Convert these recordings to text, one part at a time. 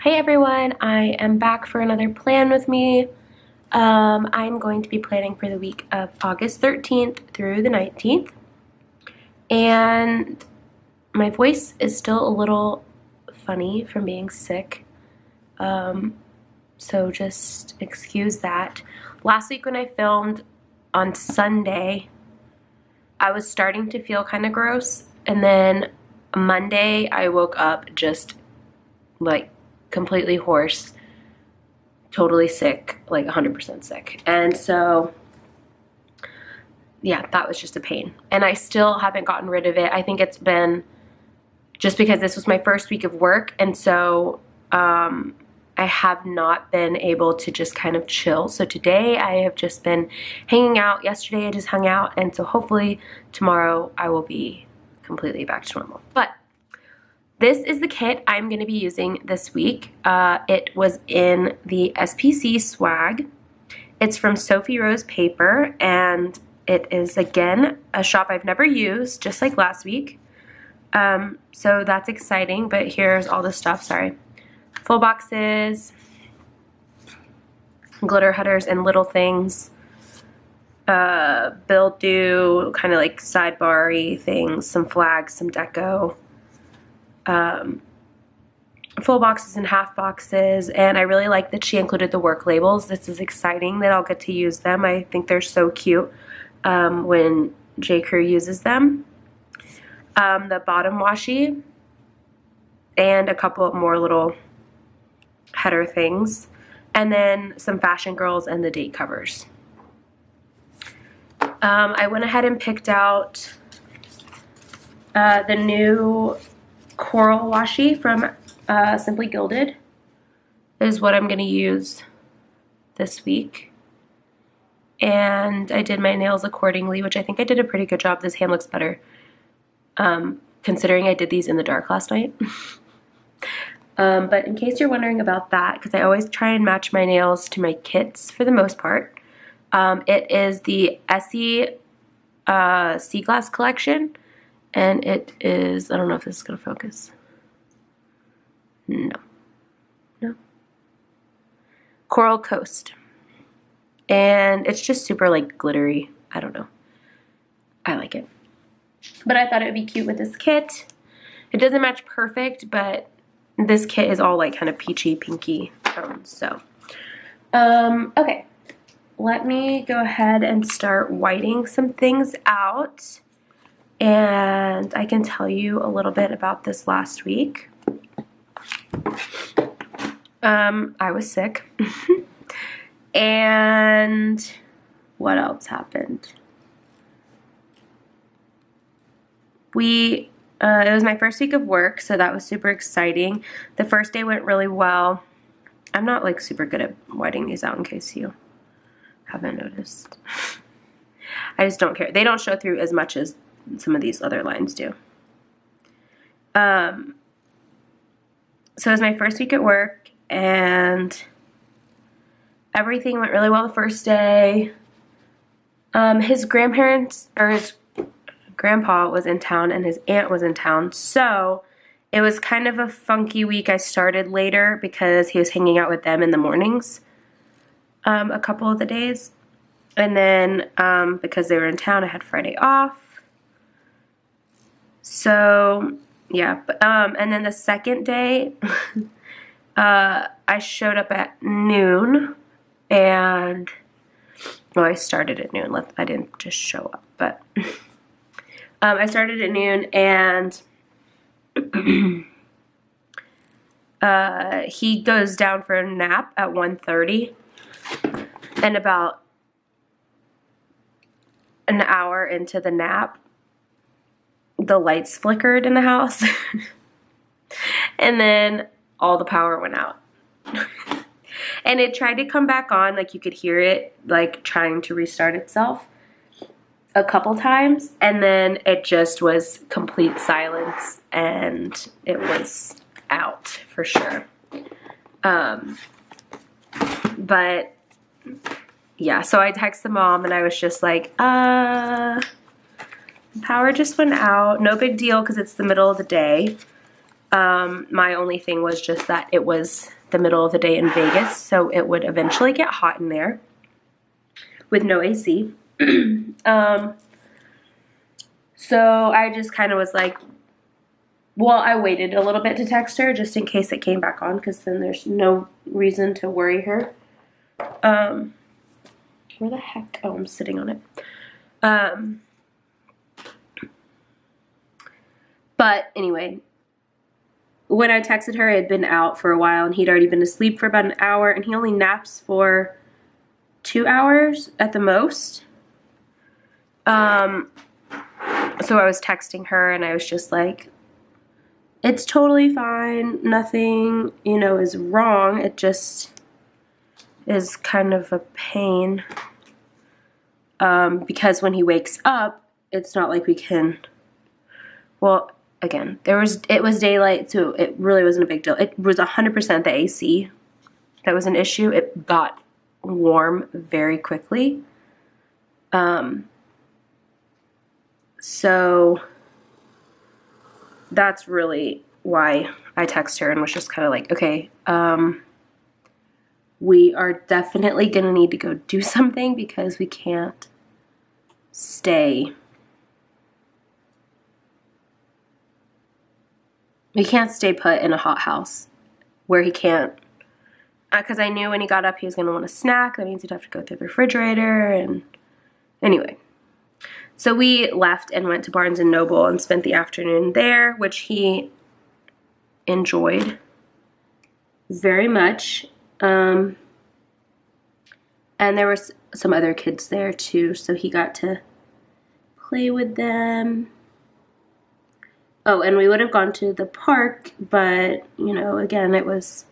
Hey everyone, I am back for another plan with me. I'm going to be planning for the week of August 13th through the 19th. And my voice is still a little funny from being sick. So just excuse that. Last week when I filmed on Sunday, I was starting to feel kind of gross. And then Monday, I woke up just like completely hoarse, totally sick, like 100% sick. And so, yeah, that was just a pain. And I still haven't gotten rid of it. I think it's been just because this was my first week of work. And so I have not been able to just kind of chill. So today I have just been hanging out. Yesterday I just hung out. And so hopefully tomorrow I will be completely back to normal. But this is the kit I'm going to be using this week. It was in the SPC swag. It's from Sophie Rose Paper, and it is, again, a shop I've never used, just like last week. So that's exciting, but here's all the stuff, sorry. Full boxes, glitter headers and little things, bill do, kind of like sidebar-y things, some flags, some deco. Full boxes and half boxes, and I really like that she included the work labels. This is exciting that I'll get to use them. I think they're so cute when J. Crew uses them. The bottom washi and a couple of more little header things, and then some Fashion Girls and the date covers. I went ahead and picked out the new coral washi from Simply Gilded is what I'm going to use this week. And I did my nails accordingly, which I think I did a pretty good job. This hand looks better, considering I did these in the dark last night. But in case you're wondering about that, because I always try and match my nails to my kits for the most part, it is the Essie Sea Glass collection. And it is, I don't know if this is going to focus. No. Coral Coast. And it's just super like glittery. I don't know. I like it. But I thought it would be cute with this kit. It doesn't match perfect, but this kit is all like kind of peachy, pinky tones. So, okay. Let me go ahead and start whiting some things out. And I can tell you a little bit about this last week. I was sick. And what else happened? It was my first week of work, so that was super exciting. The first day went really well. I'm not like super good at whiting these out in case you haven't noticed. I just don't care. They don't show through as much as some of these other lines do. So it was my first week at work, and everything went really well the first day. His grandparents, or his grandpa was in town, and his aunt was in town, so it was kind of a funky week. I started later because he was hanging out with them in the mornings a couple of the days. And then because they were in town, I had Friday off. So, yeah, and then the second day, I showed up at noon, and, well, I started at noon. I didn't just show up, but I started at noon, and he goes down for a nap at 1:30, and about an hour into the nap, the lights flickered in the house, and then all the power went out. And it tried to come back on, like you could hear it like trying to restart itself a couple times, and then it just was complete silence, and it was out for sure. But yeah, so I texted mom, and I was just like, power just went out. No big deal because it's the middle of the day. My only thing was just that it was the middle of the day in Vegas, so it would eventually get hot in there with no AC. So I just kind of was like, well, I waited a little bit to text her just in case it came back on, because then there's no reason to worry her. Where the heck? Oh, I'm sitting on it. But anyway, when I texted her, I had been out for a while, and he'd already been asleep for about an hour, and he only naps for 2 hours at the most. So I was texting her, and I was just like, it's totally fine. Nothing, you know, is wrong. It just is kind of a pain. Because when he wakes up, it's not like we can, well, again, it was daylight, so it really wasn't a big deal. It was 100% the AC that was an issue. It got warm very quickly. So that's really why I texted her and was just kind of like, okay, we are definitely going to need to go do something because we can't stay. We can't stay put in a hot house where he can't, because I knew when he got up he was going to want a snack. That means he'd have to go through the refrigerator, and anyway. So we left and went to Barnes & Noble and spent the afternoon there, which he enjoyed very much. And there were some other kids there too, so he got to play with them. Oh, and we would have gone to the park, but, you know, again, it was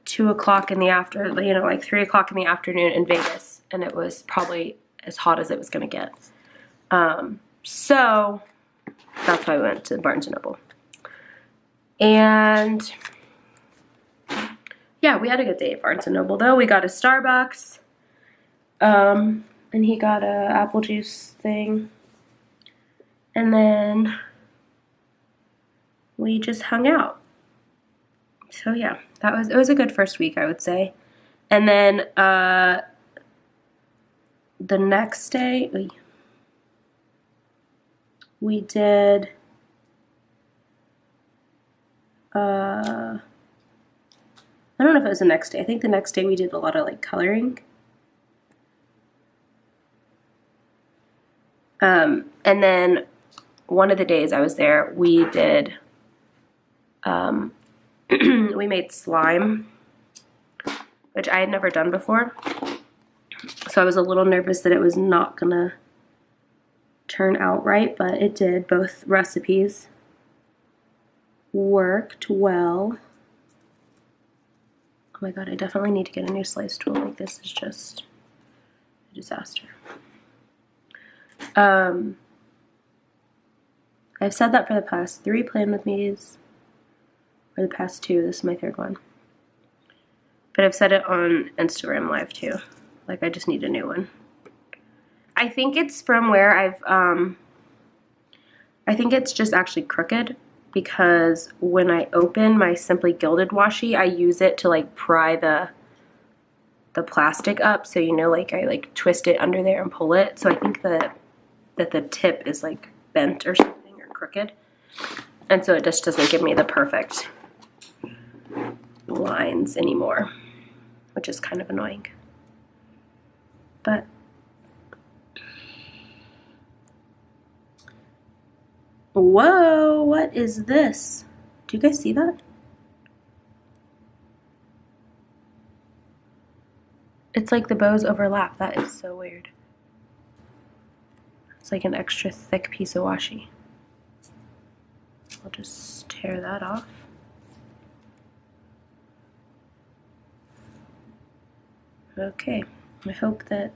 2 o'clock in the afternoon, you know, like 3 o'clock in the afternoon in Vegas, and it was probably as hot as it was going to get. So that's why we went to Barnes & Noble. And yeah, we had a good day at Barnes & Noble, though. We got a Starbucks, and he got a apple juice thing. And then we just hung out. So yeah, it was a good first week, I would say. And then the next day, we did I don't know if it was the next day. I think the next day we did a lot of like coloring. And then one of the days I was there, we did we made slime, which I had never done before. So I was a little nervous that it was not gonna turn out right, but it did. Both recipes worked well. Oh my god, I definitely need to get a new slice tool. Like, this is just a disaster. I've said that for the past 3 Plan With Me's, or the past 2. This is my 3rd one. But I've said it on Instagram Live too. Like, I just need a new one. I think it's from where I think it's just actually crooked, because when I open my Simply Gilded washi, I use it to like pry the plastic up, so you know, like I like twist it under there and pull it. So I think that the tip is like bent or something, or crooked, and so it just doesn't give me the perfect lines anymore, which is kind of annoying. But whoa, what is this? Do you guys see that? It's like the bows overlap. That is so weird. It's like an extra thick piece of washi. I'll just tear that off. Okay, I hope that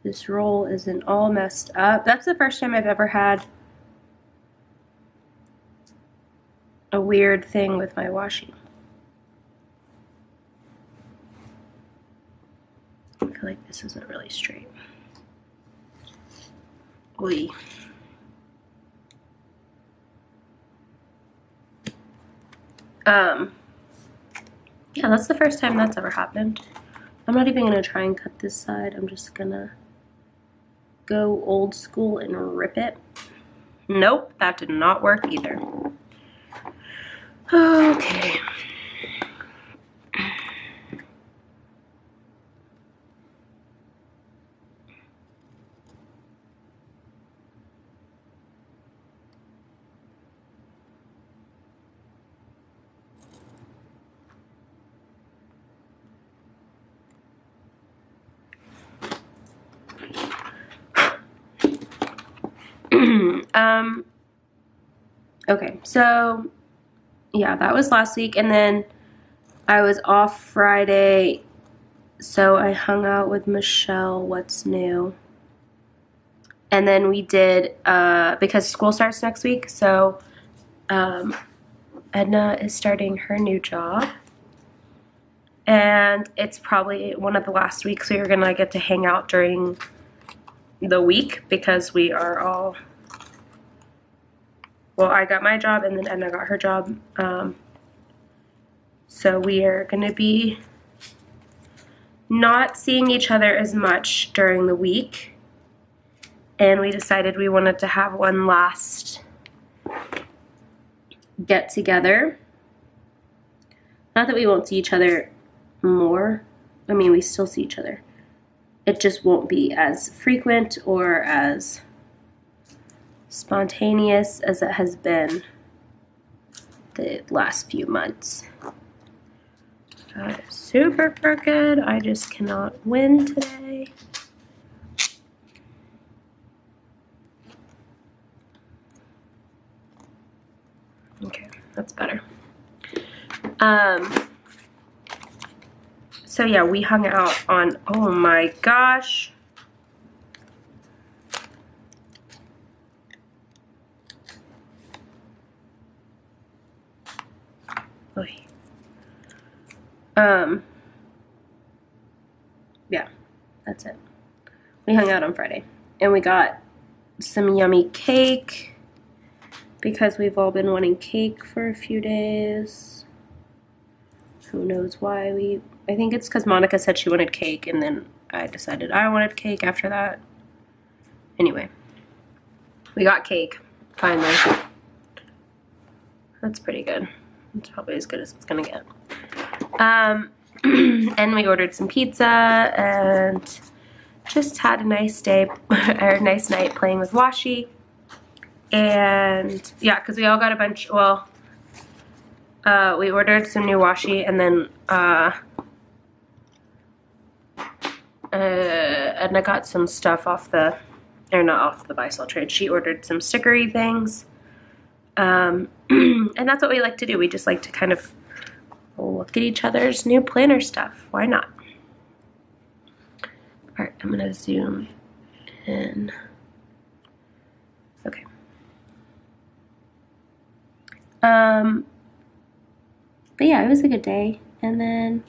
this roll isn't all messed up. That's the first time I've ever had a weird thing with my washi. I feel like this isn't really straight. Oy. Um, yeah, that's the first time that's ever happened. I'm not even gonna try and cut this side. I'm just gonna go old school and rip it. Nope, that did not work either. Okay. Okay, so yeah, that was last week, and then I was off Friday, so I hung out with Michelle, what's new. And then we did, because school starts next week, so Edna is starting her new job. And it's probably one of the last weeks we are gonna get to hang out during the week because we are all, well, I got my job and then Edna got her job. So we are gonna be not seeing each other as much during the week. And we decided we wanted to have one last get together. Not that we won't see each other more. I mean, we still see each other. It just won't be as frequent or as spontaneous as it has been the last few months. Super crooked. I just cannot win today. Okay, that's better. So yeah, we hung out on, oh my gosh. Oy. Yeah, that's it. We hung out on Friday and we got some yummy cake because we've all been wanting cake for a few days. Who knows why I think it's because Monica said she wanted cake and then I decided I wanted cake after that. Anyway, we got cake, finally. That's pretty good. It's probably as good as it's gonna get. And we ordered some pizza and just had a nice day, or a nice night playing with Washi. And yeah, because we all got a bunch, well, we ordered some new washi and then Edna got some stuff off the, or not off the buy-sell trade. She ordered some stickery things. And that's what we like to do. We just like to kind of look at each other's new planner stuff. Why not? All right, I'm gonna zoom in. Okay. But yeah, it was a good day. And then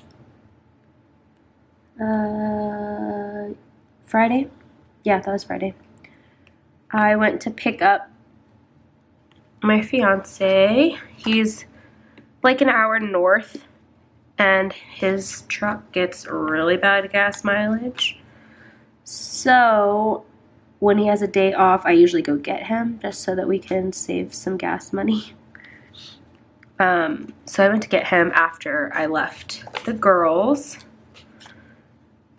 Friday, yeah, that was Friday. I went to pick up my fiance. He's like an hour north and his truck gets really bad gas mileage. So when he has a day off, I usually go get him just so that we can save some gas money. So I went to get him after I left the girls.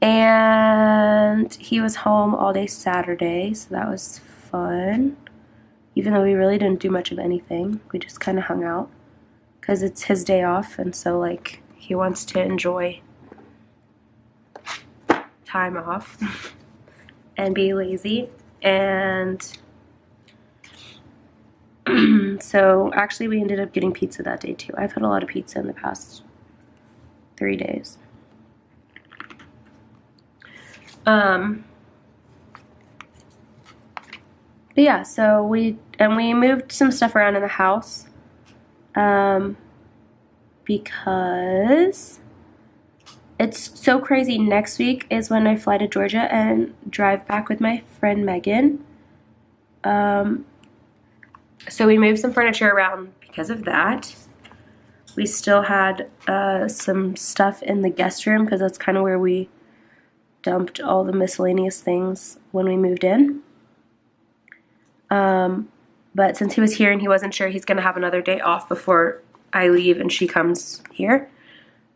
And he was home all day Saturday, so that was fun. Even though we really didn't do much of anything, we just kind of hung out because it's his day off, and so like he wants to enjoy time off and be lazy. And so actually we ended up getting pizza that day too. I've had a lot of pizza in the past 3 days. But yeah, so we moved some stuff around in the house, because it's so crazy. Next week is when I fly to Georgia and drive back with my friend Megan. So we moved some furniture around because of that. We still had some stuff in the guest room because that's kind of where we dumped all the miscellaneous things when we moved in. But since he was here and he wasn't sure he's going to have another day off before I leave and she comes here,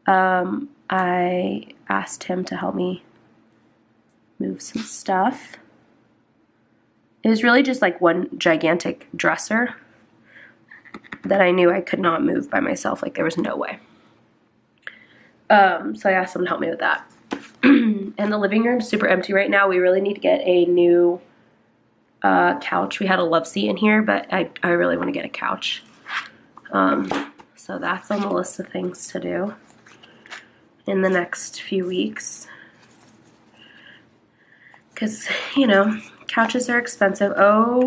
I asked him to help me move some stuff. It was really just like one gigantic dresser that I knew I could not move by myself. Like there was no way. So I asked him to help me with that. And the living room's super empty right now. We really need to get a new couch. We had a love seat in here, but I really want to get a couch. So that's on the list of things to do in the next few weeks. Because, you know, couches are expensive. Oh,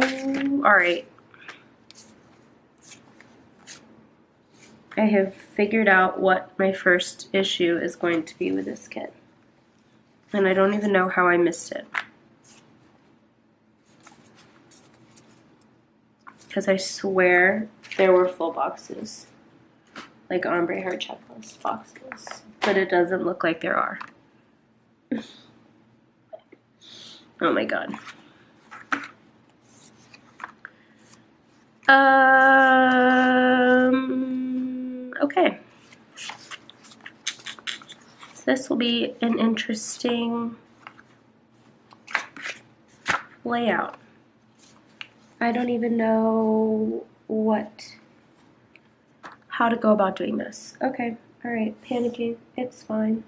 all right. I have figured out what my first issue is going to be with this kit. And I don't even know how I missed it. Because I swear there were full boxes. Like ombre heart checklist boxes. But it doesn't look like there are. Oh my god. Okay. So this will be an interesting layout. I don't even know how to go about doing this. Okay, all right, panicking, it's fine.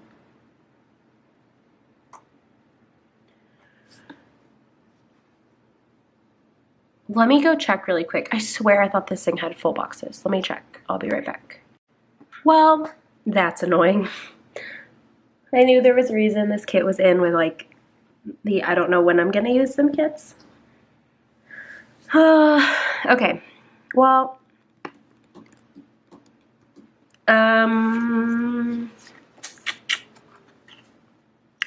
Let me go check really quick. I swear I thought this thing had full boxes. Let me check. I'll be right back. Well, that's annoying. I knew there was a reason this kit was in with like the I don't know when I'm gonna use them kits. Okay, well, all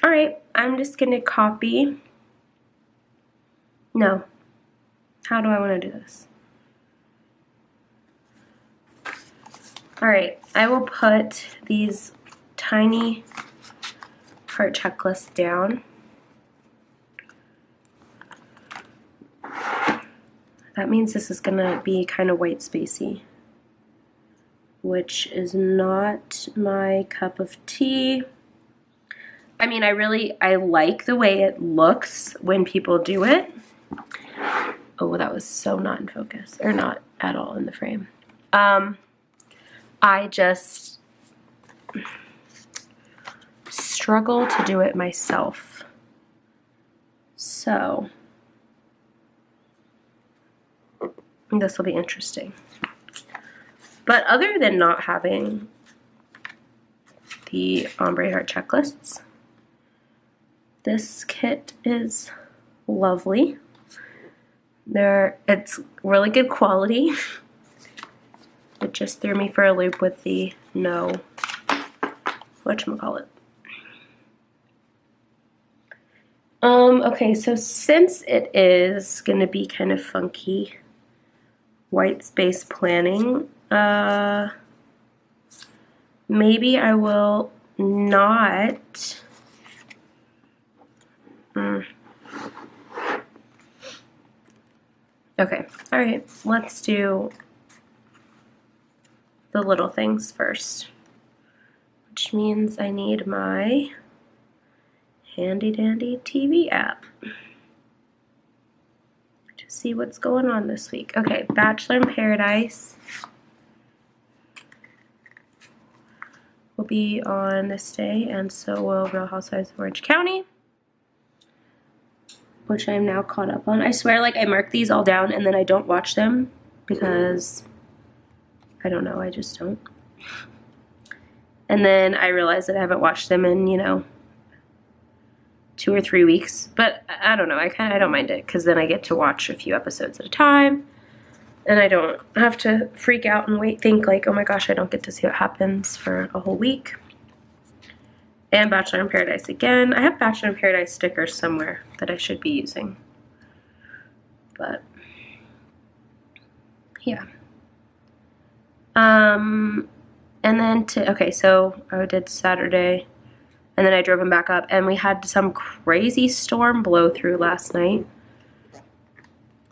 right, I'm just gonna copy. No, how do I want to do this? All right, I will put these tiny heart checklists down. That means this is gonna be kind of white spacey, which is not my cup of tea. I mean, I like the way it looks when people do it. Oh, that was so not in focus, or not at all in the frame. I just struggle to do it myself. So this will be interesting. But other than not having the ombre heart checklists, this kit is lovely. It's really good quality. It just threw me for a loop with the no whatchamacallit. Okay, so since it is gonna be kind of funky white space planning, maybe I will not okay, all right, let's do the little things first, which means I need my handy dandy TV app to see what's going on this week. Okay, Bachelor in Paradise will be on this day, and so will Real Housewives of Orange County, which I am now caught up on. I swear, like, I mark these all down and then I don't watch them because I don't know, I just don't. And then I realize that I haven't watched them in, you know, 2 or 3 weeks, but I don't know, I don't mind it because then I get to watch a few episodes at a time and I don't have to freak out and think like, oh my gosh, I don't get to see what happens for a whole week. And Bachelor in Paradise again. I have Bachelor in Paradise stickers somewhere that I should be using, but yeah. And then okay, so I did Saturday, and then I drove him back up, and we had some crazy storm blow through last night.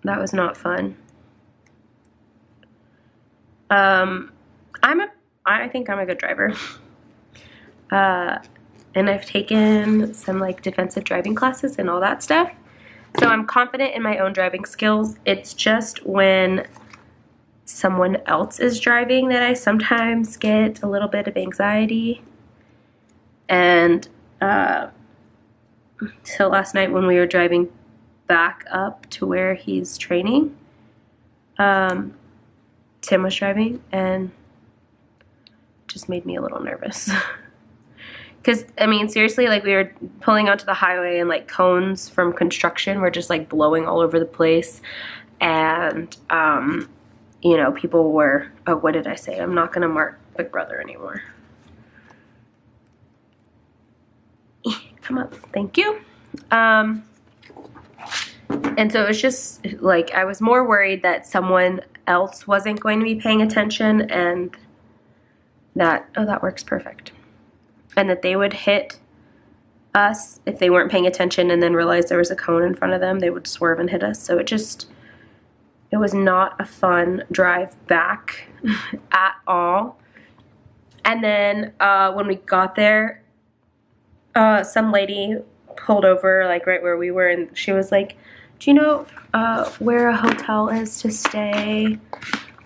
That was not fun. I think I'm a good driver. And I've taken some like defensive driving classes and all that stuff. So I'm confident in my own driving skills. It's just when someone else is driving that I sometimes get a little bit of anxiety. And so last night when we were driving back up to where he's training, Tim was driving and just made me a little nervous. Because, I mean, seriously, like, we were pulling onto the highway and, like, cones from construction were just, like, blowing all over the place. And, you know, people were, oh, what did I say? I'm not going to mark Big Brother anymore. Come up. Thank you. And so it was just, like, I was more worried that someone else wasn't going to be paying attention and that, oh, that works perfect. And that they would hit us if they weren't paying attention and then realized there was a cone in front of them. They would swerve and hit us. So it was not a fun drive back at all. And then when we got there, some lady pulled over like right where we were, and she was like, do you know where a hotel is to stay?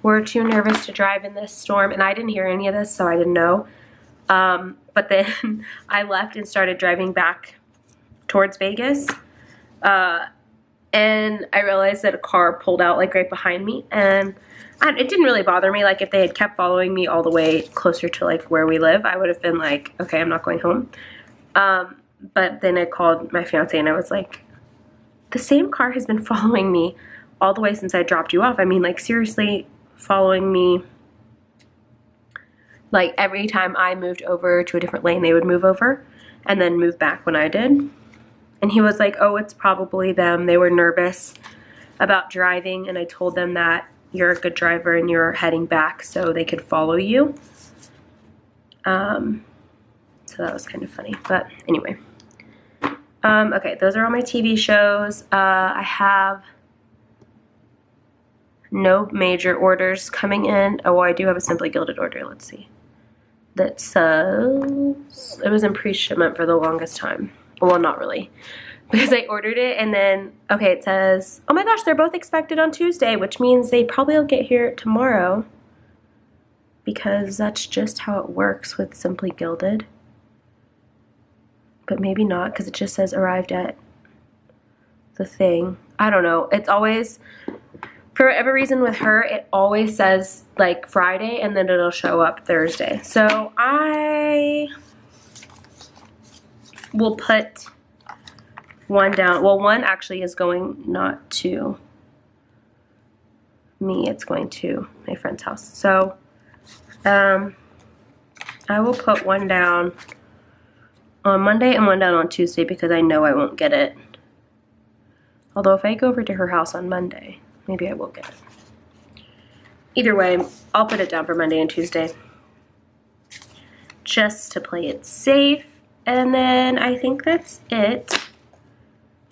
We're too nervous to drive in this storm. And I didn't hear any of this, so I didn't know. But then I left and started driving back towards Vegas. And I realized that a car pulled out like right behind me, and it didn't really bother me. Like if they had kept following me all the way closer to like where we live, I would have been like, okay, I'm not going home. But then I called my fiance and I was like, the same car has been following me all the way since I dropped you off. I mean, like seriously following me. Like every time I moved over to a different lane, they would move over and then move back when I did. And he was like, oh, it's probably them. They were nervous about driving, and I told them that you're a good driver and you're heading back so they could follow you. So that was kind of funny, but anyway. Okay, those are all my TV shows. I have no major orders coming in. Oh, well, I do have a Simply Gilded order. Let's see. That says it was in pre-shipment for the longest time. Well, not really, because I ordered it and then, okay, it says, oh my gosh, they're both expected on Tuesday, which means they probably will get here tomorrow, because that's just how it works with Simply Gilded. But maybe not, because it just says arrived at the thing. I don't know. It's always, for whatever reason with her, it always says like Friday and then it'll show up Thursday. So I will put one down. Well, one actually is going not to me. It's going to my friend's house. So I will put one down on Monday and one down on Tuesday because I know I won't get it. Although if I go over to her house on Monday, maybe I will get it. Either way, I'll put it down for Monday and Tuesday just to play it safe. And then I think that's it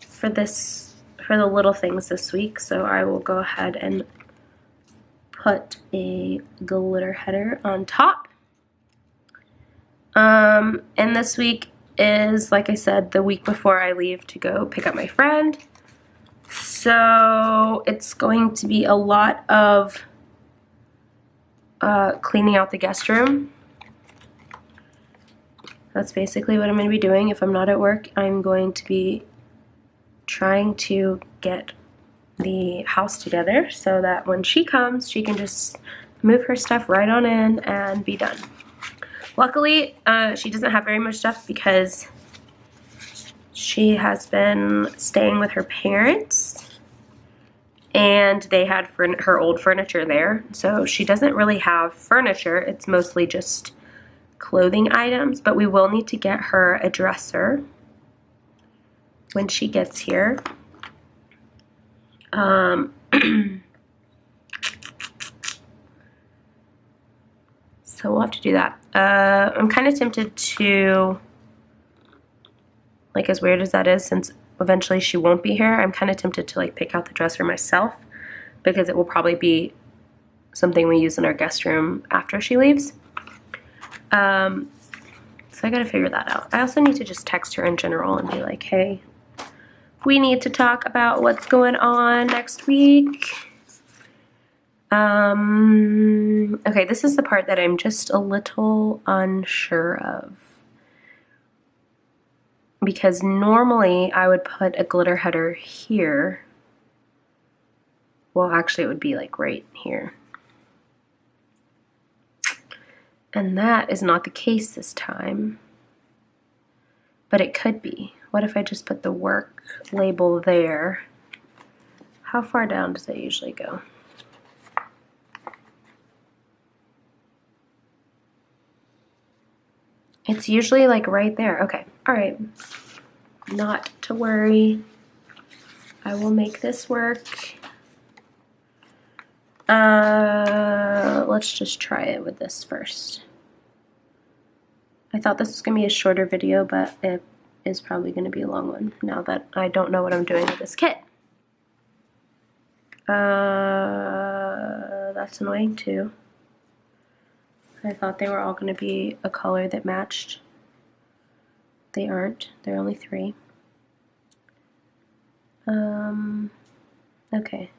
for the little things this week. So I will go ahead and put a glitter header on top. And this week is, like I said, the week before I leave to go pick up my friend. So it's going to be a lot of cleaning out the guest room. That's basically what I'm going to be doing. If I'm not at work, I'm going to be trying to get the house together so that when she comes, she can just move her stuff right on in and be done. Luckily, she doesn't have very much stuff because she has been staying with her parents and they had her old furniture there. So she doesn't really have furniture. It's mostly just clothing items, but we will need to get her a dresser when she gets here. So we'll have to do that. I'm kind of tempted to, like, as weird as that is, since eventually she won't be here, I'm kind of tempted to like pick out the dresser myself, because it will probably be something we use in our guest room after she leaves. So I gotta figure that out. I also need to just text her in general and be like, hey, we need to talk about what's going on next week. Okay, this is the part that I'm just a little unsure of. Because normally I would put a glitter header here. Well, actually it would be like right here. And that is not the case this time. But it could be. What if I just put the work label there? How far down does it usually go? It's usually like right there. Okay, all right. Not to worry. I will make this work. Let's just try it with this first. I thought this was going to be a shorter video, but it is probably going to be a long one now that I don't know what I'm doing with this kit. That's annoying too. I thought they were all going to be a color that matched. They aren't. There are only 3. Okay.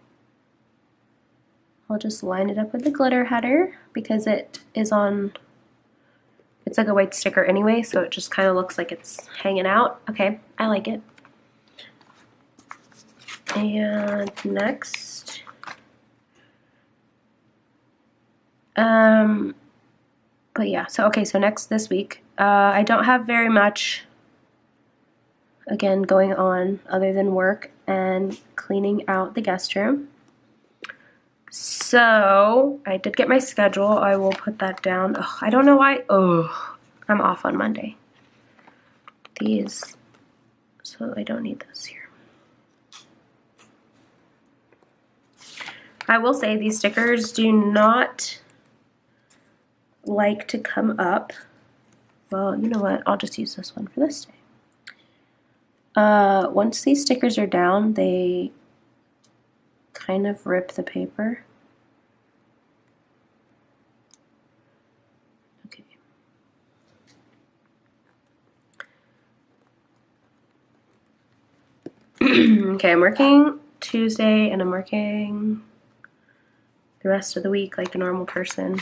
I'll just line it up with the glitter header because it is on, it's like a white sticker anyway, so it just kind of looks like it's hanging out. Okay, I like it. And next, but yeah, so okay, so next this week, I don't have very much, again, going on other than work and cleaning out the guest room. So I did get my schedule. I will put that down. Ugh, I don't know why. Oh, I'm off on Monday. These, so I don't need those here. I will say these stickers do not like to come up. Well, you know what? I'll just use this one for this day. Once these stickers are down, they kind of rip the paper. Okay. Okay, I'm working Tuesday and I'm working the rest of the week like a normal person.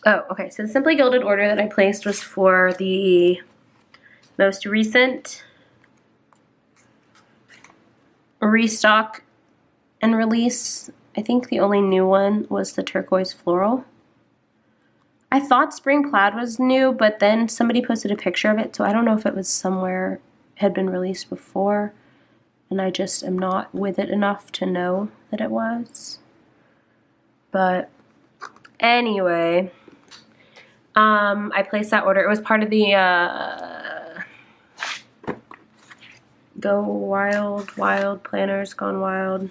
Oh, okay, so the Simply Gilded order that I placed was for the most recent restock and release. I think the only new one was the turquoise floral. I thought spring plaid was new, but then somebody posted a picture of it, so I don't know if it was somewhere, had been released before, and I just am not with it enough to know that it was. But anyway, I placed that order. It was part of the Go Wild, Wild Planners Gone Wild,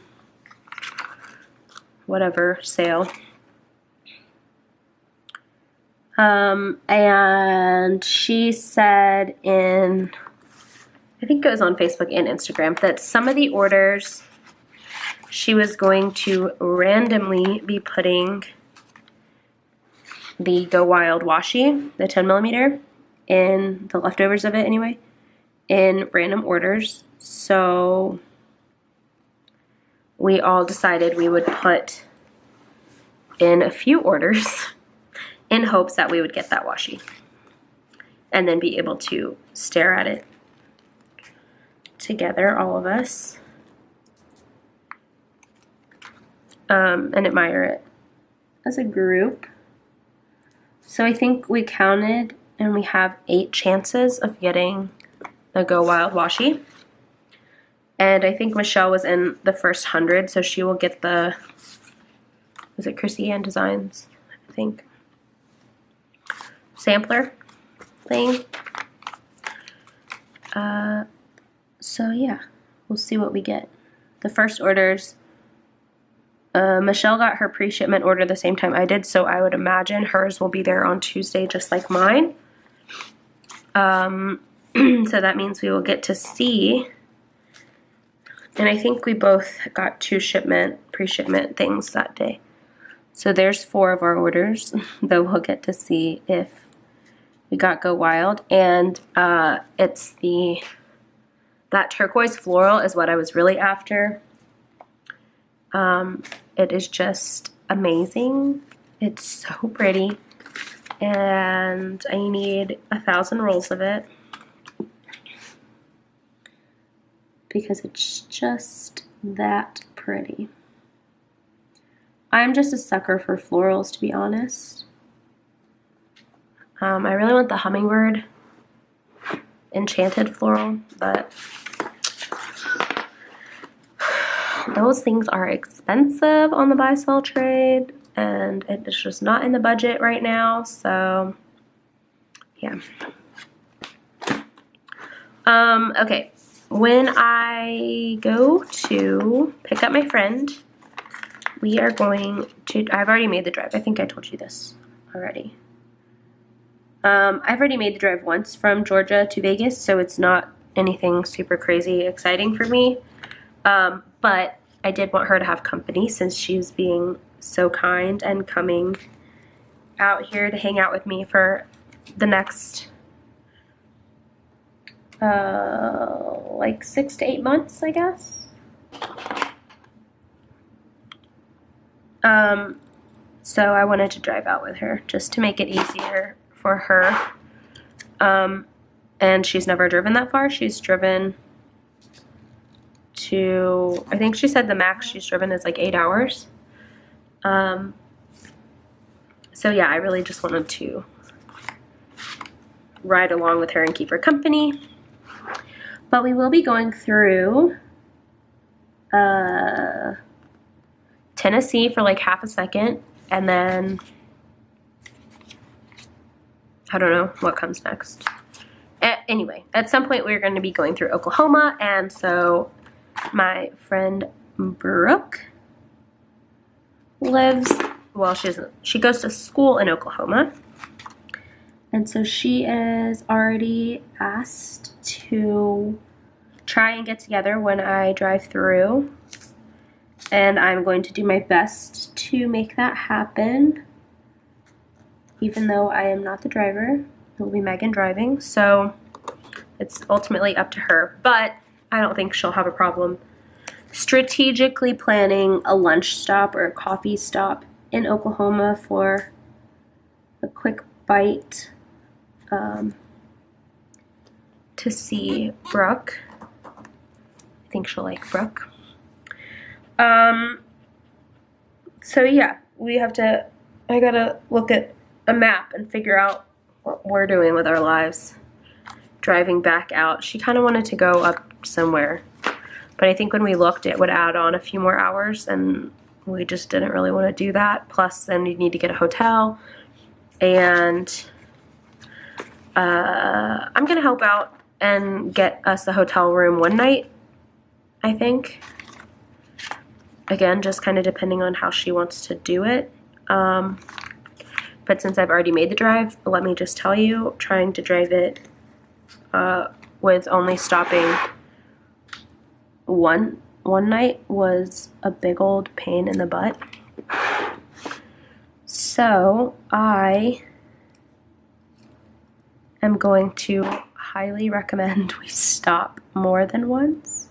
whatever, sale. And she said in, I think it was on Facebook and Instagram, that some of the orders she was going to randomly be putting the Go Wild washi, the 10mm, in the leftovers of it anyway, in random orders. So we all decided we would put in a few orders in hopes that we would get that washi and then be able to stare at it together, all of us, and admire it as a group. So I think we counted and we have 8 chances of getting the Go Wild washi. And I think Michelle was in the first 100, so she will get the, was it Chrissy Ann Designs, I think, sampler thing. So yeah, we'll see what we get. The first orders, Michelle got her pre-shipment order the same time I did, so I would imagine hers will be there on Tuesday just like mine. So that means we will get to see, and I think we both got 2 pre-shipment things that day. So there's 4 of our orders that we'll get to see if we got Go Wild. And it's that turquoise floral is what I was really after. It is just amazing. It's so pretty. And I need 1,000 rolls of it because it's just that pretty. I'm just a sucker for florals, to be honest. I really want the hummingbird enchanted floral, but those things are expensive on the buy-sell trade, and it's just not in the budget right now, so yeah. Okay, when I go to pick up my friend, we are going to, I've already made the drive. I think I told you this already. I've already made the drive once from Georgia to Vegas, so it's not anything super crazy exciting for me. But I did want her to have company since she's being so kind and coming out here to hang out with me for the next like 6 to 8 months, I guess. So I wanted to drive out with her just to make it easier for her. And she's never driven that far. She's driven to, I think she said the max she's driven is like 8 hours. So yeah, I really just wanted to ride along with her and keep her company. But we will be going through Tennessee for like half a second, and then I don't know what comes next. Anyway, at some point we're going to be going through Oklahoma, and so my friend Brooke lives, well, she goes to school in Oklahoma, and so she is already asked to try and get together when I drive through, and I'm going to do my best to make that happen. Even though I am not the driver, it will be Megan driving, so it's ultimately up to her. But I don't think she'll have a problem strategically planning a lunch stop or a coffee stop in Oklahoma for a quick bite to see Brooke. I think she'll like Brooke. So yeah, I gotta look at a map and figure out what we're doing with our lives. Driving back out. She kind of wanted to go up somewhere, but I think when we looked it would add on a few more hours, and we just didn't really want to do that. Plus then you'd need to get a hotel, and I'm gonna help out and get us a hotel room one night, I think. Again, just kind of depending on how she wants to do it. But since I've already made the drive, let me just tell you, trying to drive it with only stopping one night was a big old pain in the butt. So I am going to highly recommend we stop more than once.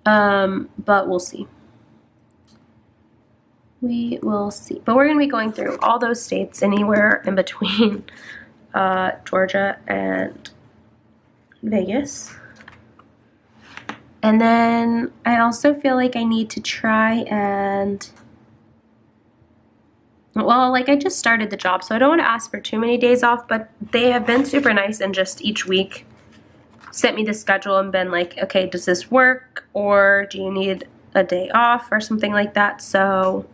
But we'll see. We will see. But we're going to be going through all those states, anywhere in between Georgia and Vegas. And then I also feel like I need to try and, well, like I just started the job, so I don't want to ask for too many days off, but they have been super nice and just each week sent me the schedule and been like, okay, does this work, or do you need a day off or something like that? So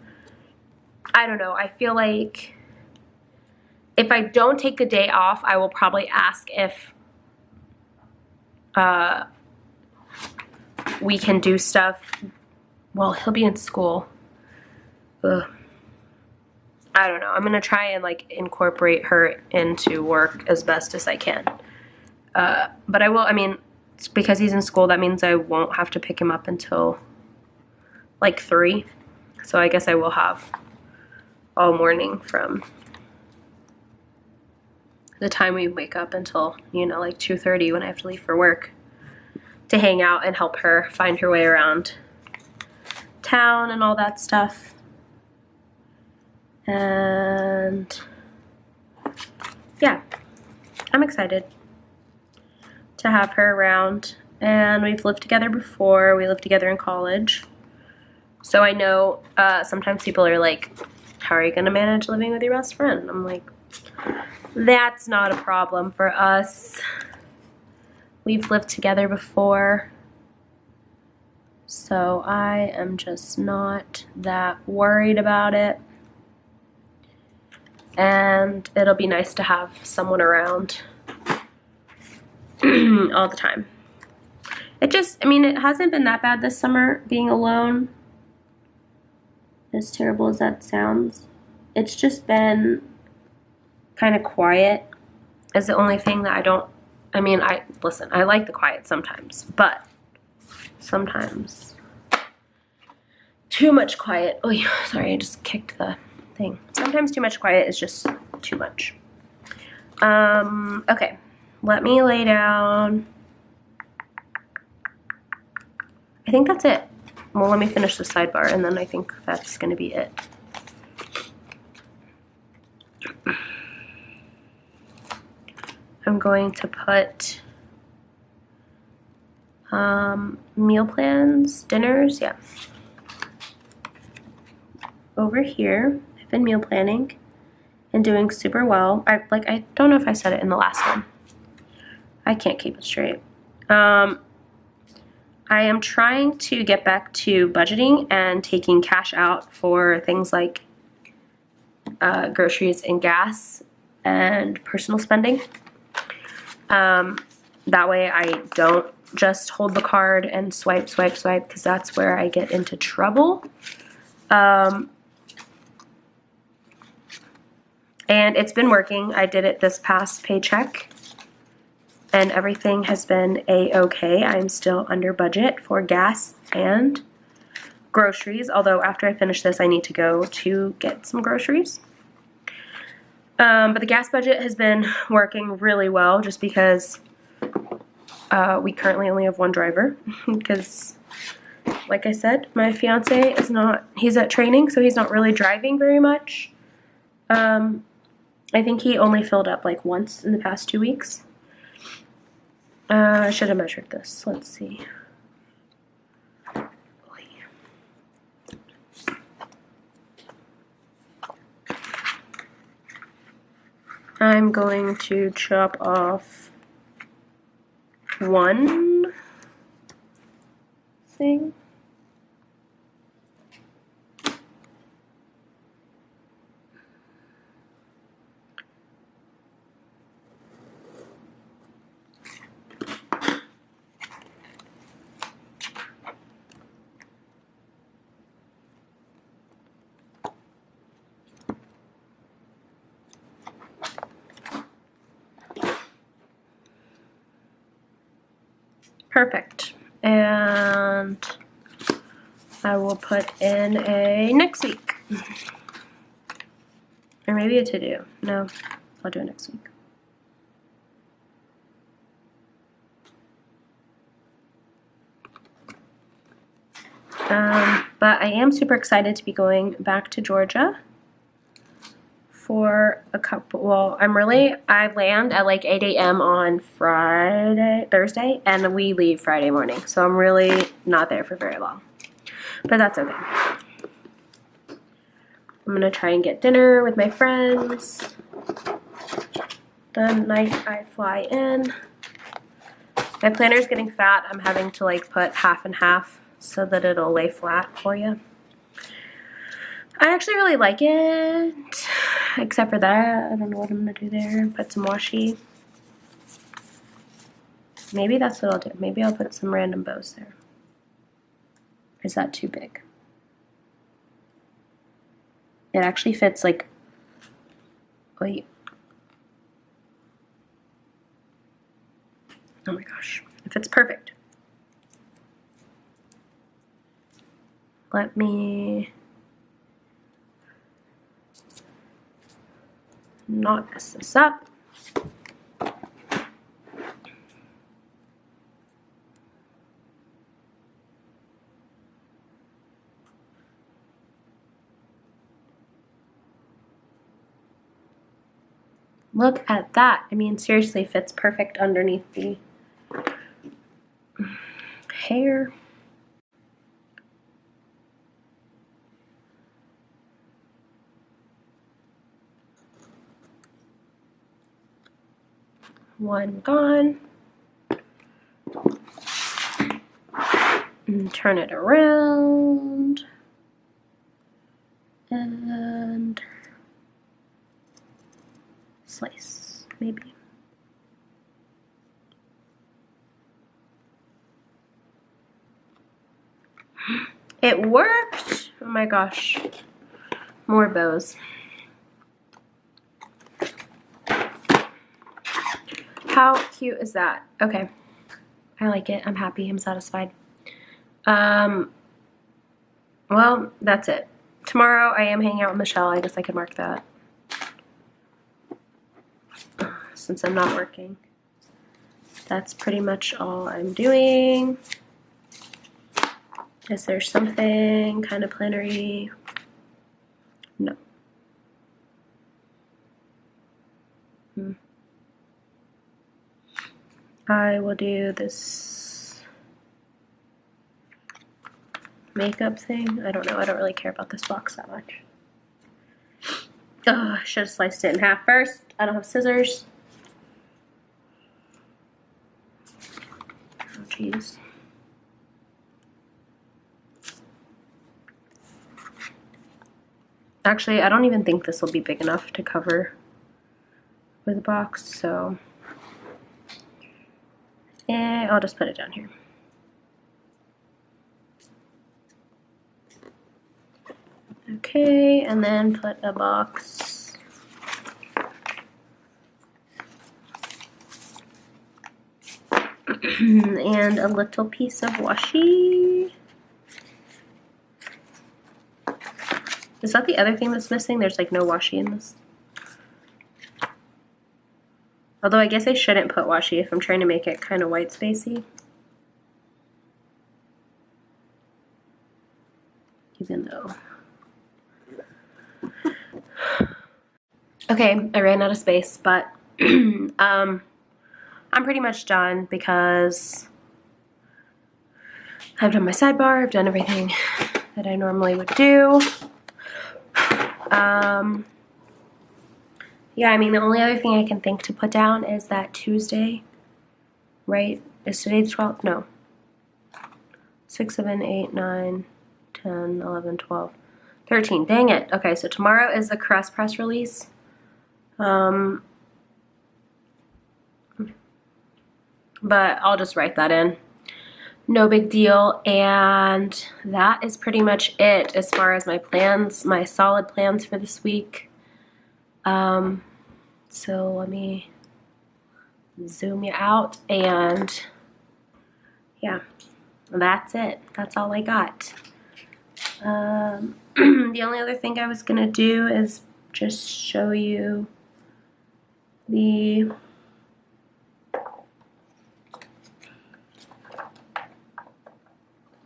I don't know. I feel like if I don't take the day off, I will probably ask if we can do stuff. Well, he'll be in school. Ugh. I don't know. I'm gonna try and like incorporate her into work as best as I can. But I will, I mean, because he's in school, that means I won't have to pick him up until like 3. So I guess I will have all morning from the time we wake up until, you know, like 2:30 when I have to leave for work to hang out and help her find her way around town and all that stuff. And yeah, I'm excited to have her around. And we've lived together before. We lived together in college. So I know sometimes people are like, how are you going to manage living with your best friend? I'm like, that's not a problem for us. We've lived together before. So I am just not that worried about it. And it'll be nice to have someone around all the time. It just, I mean, it hasn't been that bad this summer being alone. As terrible as that sounds. It's just been kind of quiet is the only thing that I don't, I mean, listen, I like the quiet sometimes, but sometimes too much quiet. Oh, sorry, I just kicked the thing. Sometimes too much quiet is just too much. Okay, let me lay down. I think that's it. Well, let me finish the sidebar and then I think that's gonna be it. I'm going to put meal plans, dinners, yeah, over here. I've been meal planning and doing super well. I don't know if I said it in the last one. I can't keep it straight. I am trying to get back to budgeting and taking cash out for things like groceries and gas and personal spending. That way I don't just hold the card and swipe, swipe, swipe, because that's where I get into trouble. And it's been working. I did it this past paycheck and everything has been a-okay. I'm still under budget for gas and groceries, although after I finish this I need to go to get some groceries. But the gas budget has been working really well just because we currently only have one driver because, like I said, my fiance is not, he's at training, so he's not really driving very much. I think he only filled up like once in the past 2 weeks. I should have measured this. Let's see. I'm going to chop off one thing. Perfect. And I will put in a next week. Or maybe a to-do. No, I'll do it next week. But I am super excited to be going back to Georgia for a couple, well, I land at like 8 a.m. on Thursday, and we leave Friday morning. So I'm really not there for very long, but that's okay. I'm gonna try and get dinner with my friends the night I fly in. My planner's getting fat. I'm having to like put half and half so that it'll lay flat for you. I actually really like it. except for that, I don't know what I'm gonna do there. Put some washi. Maybe that's what I'll do. Maybe I'll put some random bows there. Is that too big? It actually fits like, wait. Oh my gosh, it fits perfect. Let me not mess this up. Look at that. I mean, seriously, fits perfect underneath the hair. One gone. And turn it around. And slice, maybe. It worked! Oh my gosh. More bows. How cute is that? Okay. I like it. I'm happy. I'm satisfied. Well, that's it. Tomorrow I am hanging out with Michelle. I guess I could mark that. Since I'm not working. That's pretty much all I'm doing. Is there something kind of plannery? No. I will do this makeup thing. I don't know. I don't really care about this box that much. Oh, I should have sliced it in half first. I don't have scissors. Oh, jeez. Actually, I don't even think this will be big enough to cover with a box, so I'll just put it down here. Okay, and then put a box and a little piece of washi. Is that the other thing that's missing? There's like no washi in this. Although I guess I shouldn't put washi if I'm trying to make it kind of white spacey. Even though. Okay, I ran out of space, but I'm pretty much done because I've done my sidebar, I've done everything that I normally would do. Yeah, I mean, the only other thing I can think to put down is that Tuesday, right? Is today the 12th? No. 6, 7, 8, 9, 10, 11, 12, 13. Dang it. Okay, so tomorrow is the Caress press release. But I'll just write that in. No big deal. And that is pretty much it as far as my plans, my solid plans for this week. So let me zoom you out, and yeah, that's it. That's all I got. The only other thing I was gonna do is just show you the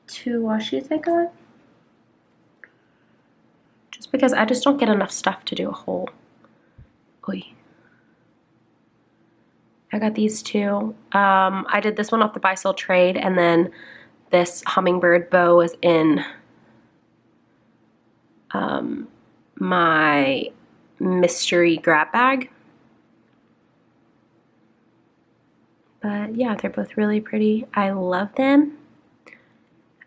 two washies I got. Just because I just don't get enough stuff to do a whole. Oy. I got these two. I did this one off the buy sell trade, and then this hummingbird bow was in my mystery grab bag. But yeah, they're both really pretty. I love them,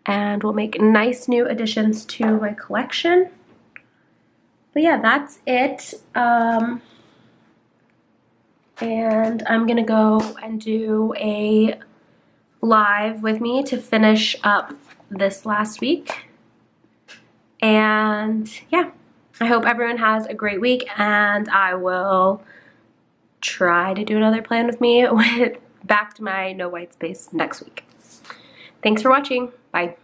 and will make nice new additions to my collection. But yeah, that's it. And I'm gonna go and do a live with me to finish up this last week. And yeah, I hope everyone has a great week, and I will try to do another plan with me with back to my no white space next week. Thanks for watching. Bye.